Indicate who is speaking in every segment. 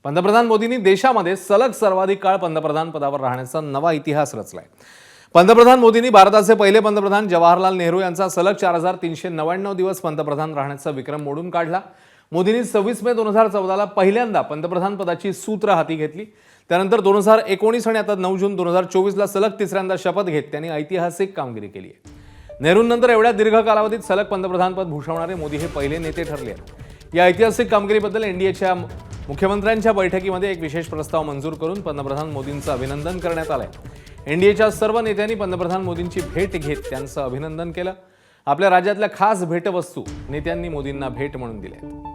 Speaker 1: पंतप्रधान मोदींनी देशामध्ये सलग सर्वाधिक काळ पंतप्रधान पदावर राहण्याचा नवा इतिहास रचलाय। पंतप्रधान मोदींनी भारताचे पहिले पंतप्रधान जवाहरलाल नेहरू यांचा सलग 4399 दिवस पंतप्रधान राहण्याचा विक्रम मोडून काढला। मोदींनी 26 मे 2014 ला पहिल्यांदा पंतप्रधान पदाची सूत्र हाती घेतली। त्यानंतर 2019 आणि आता 9 जून 2024 ला सलग तिसऱ्यांदा शपथ घेत त्यांनी ऐतिहासिक कामगिरी केली आहे। नेहरूंनंतर एवढ्या दीर्घ कालावधीत सलग पंतप्रधान पद भूषवणारे मोदी हे पहिले नेते ठरले आहेत। या ऐतिहासिक कामगिरीबद्दल एनडीएच्या मुख्यमंत्र्यांच्या बैठकीमध्ये एक विशेष प्रस्ताव मंजूर करून पंतप्रधान मोदींचं अभिनंदन करण्यात आलंय। एनडीएच्या सर्व नेत्यांनी पंतप्रधान मोदींची भेट घेत त्यांचं अभिनंदन केलं। आपल्या राज्यातल्या खास भेटवस्तू नेत्यांनी मोदींना भेट म्हणून दिल्या।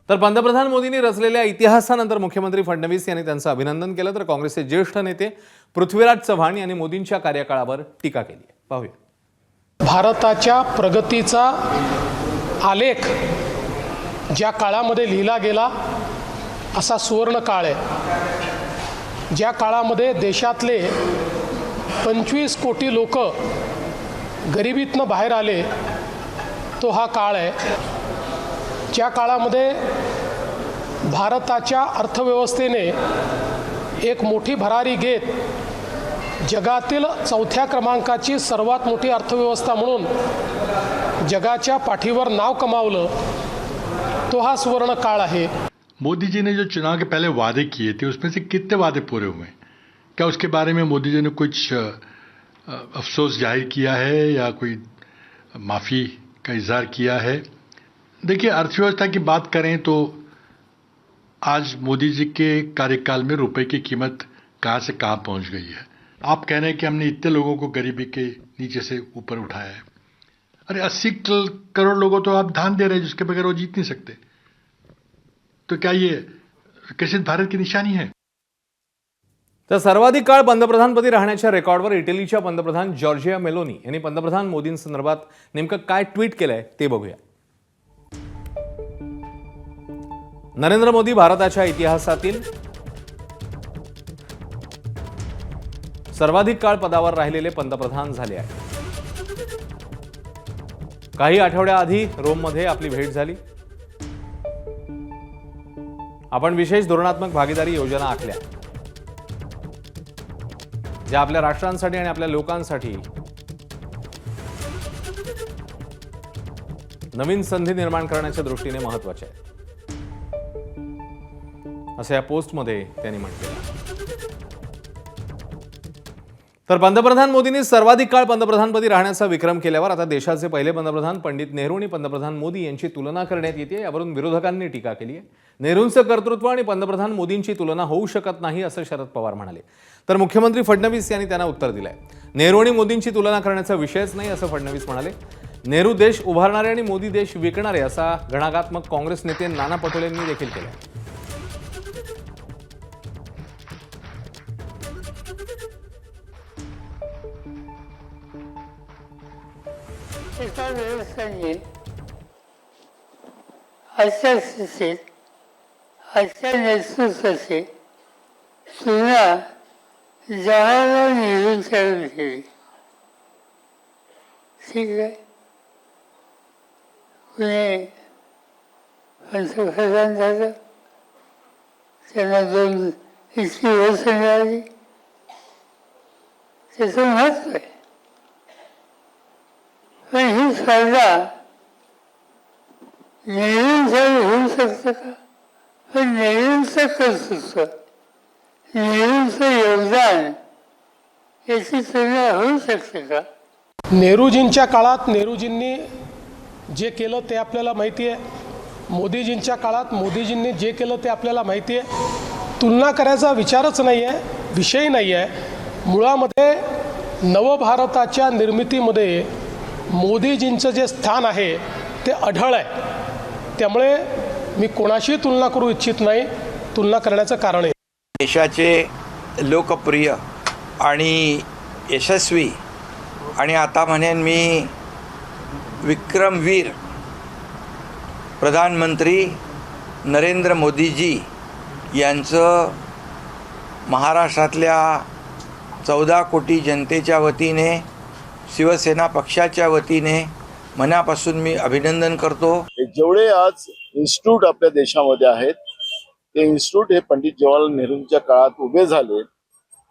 Speaker 1: तर पंतप्रधान मोदींनी रचलेल्या इतिहासानंतर मुख्यमंत्री फडणवीस यांनी त्यांचं अभिनंदन केलं, तर काँग्रेसचे ज्येष्ठ नेते पृथ्वीराज चव्हाण यांनी मोदींच्या कार्यकाळावर टीका केली आहे। पाहूया।
Speaker 2: भारताच्या प्रगतीचा आलेख ज्या काळामध्ये लिहिला गेला असा सुवर्ण काळ आहे। ज्या काळामध्ये देशातले 25 कोटी लोक गरिबीतनं बाहेर आले तो हा काळ आहे। ज्या काळामध्ये भारताच्या अर्थव्यवस्थेने एक मोठी भरारी घेत जगातील 4थ्या क्रमांकाची सर्वात मोठी अर्थव्यवस्था म्हणून जगाच्या पाठीवर नाव कमावलं तो हा सुवर्ण काळ आहे।
Speaker 3: मोदी जी ने जो चुनाव के पहले वादे किए थे उसमें से कितने वादे पूरे हुए? क्या उसके बारे में मोदी जी ने कुछ अफसोस जाहिर किया है या कोई माफ़ी का इजहार किया है? देखिए, अर्थव्यवस्था की बात करें तो आज मोदी जी के कार्यकाल में रुपए की कीमत कहाँ से कहाँ पहुँच गई है। आप कह रहे हैं कि हमने इतने लोगों को गरीबी के नीचे से ऊपर उठाया है। अरे 80 करोड़ लोगों तो आप धान दे रहे हैं जिसके बगैर वो जीत नहीं सकते। तो क्या ये विकसित भारत की निशानी है?
Speaker 1: तर सर्वाधिक काळ पंतप्रधानपदी राहण्याच्या रेकॉर्डवर इटलीच्या पंतप्रधान जॉर्जिया मेलोनी यांनी पंतप्रधान मोदींसंदर्भात नेमकं काय ट्विट केलंय ते बघूया। नरेंद्र मोदी भारताच्या इतिहासातील सर्वाधिक काळ पदावर राहिलेले पंतप्रधान झाले आहेत। काही आठवड्याआधी रोममध्ये आपली भेट झाली। आपण विशेष धोरणात्मक भागीदारी योजना आखल्या ज्या आपल्या राष्ट्रांसाठी आणि आपल्या लोकांसाठी नवीन संधी निर्माण करण्याच्या दृष्टीने महत्त्वाच्या आहेत, असं या पोस्टमध्ये त्यांनी म्हटलं। तर पंतप्रधान मोदींनी सर्वाधिक काळ पंतप्रधानपदी राहण्याचा विक्रम केल्यावर आता देशाचे पहिले पंतप्रधान पंडित नेहरू आणि पंतप्रधान मोदी यांची तुलना करण्यात येते। यावरून विरोधकांनी टीका केली आहे। नेहरूंचं कर्तृत्व आणि पंतप्रधान मोदींची तुलना होऊ शकत नाही असं शरद पवार म्हणाले, तर मुख्यमंत्री फडणवीस यांनी त्यांना उत्तर दिलंय। नेहरू आणि मोदींची तुलना करण्याचा विषयच नाही असं फडणवीस म्हणाले। नेहरू देश उभारणारे आणि मोदी देश विकणारे असा घणाघात काँग्रेस नेते नाना पटोलेंनी देखील केला।
Speaker 4: एका व्यवस्थाने अशा स्थितीत अशा नेतृत्वाची तुलना जवाहरलाल नेहरूंच्यावर केली। ठीक आहे, कुणी पंतप्रधान झालं त्यांना 2 इतकी वर्ष मिळाली, त्याचं महत्व आहे। पण ही स्पर्धा नेहरूंच्यावर होऊ शकतं का? पण नेहरूंचं कर्तृत्व, नेहरूंचं योगदान याची तुलना होऊ शकते का?
Speaker 2: नेहरूजींच्या काळात नेहरूजींनी जे केलं ते आपल्याला माहिती आहे। मोदीजींच्या काळात मोदीजींनी जे केलं ते आपल्याला माहिती आहे। तुलना करायचा विचारच नाही आहे, विषय नाही आहे। मुळामध्ये नवभारताच्या निर्मितीमध्ये मोदीजींचं जे स्थान आहे ते अढळ आहे। त्यामुळे मी कोणाशी तुलना करू इच्छित नाही, तुलना करण्याचं कारण आहे।
Speaker 5: देशाचे लोकप्रिय आणि यशस्वी आणि आता म्हणेन मी विक्रमवीर प्रधानमंत्री नरेंद्र मोदीजी यांचं महाराष्ट्रातल्या 14 कोटी जनतेच्या वतीने शिवसेना पक्षाच्या वतीने मनापासून मी अभिनंदन करतो.
Speaker 6: जेवढे आज इन्स्टिट्यूट आपल्या देशामध्ये आहेत ते इन्स्टिट्यूट हे पंडित जवाहरलाल नेहरूंच्या काळात उभे झाले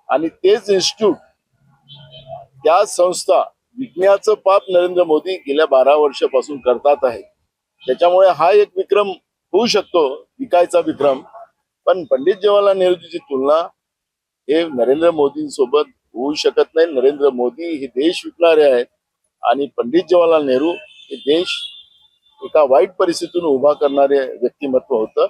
Speaker 6: आणि तेच इन्स्टिट्यूट त्या संस्था विकण्याचं पाप नरेंद्र मोदी गेल्या 12 वर्षापासून करतात आहे. त्याच्यामुळे हा एक विक्रम होऊ शकतो, विकायचा विक्रम, पण पंडित जवाहरलाल नेहरूची तुलना हे नरेंद्र मोदींसोबत होऊ शकत नाही. नरेंद्र मोदी हे देश विकणारे आहेत आणि पंडित जवाहरलाल नेहरू हे देश एका वाईट परिस्थितीतून उभा करणारे व्यक्तिमत्व होतं.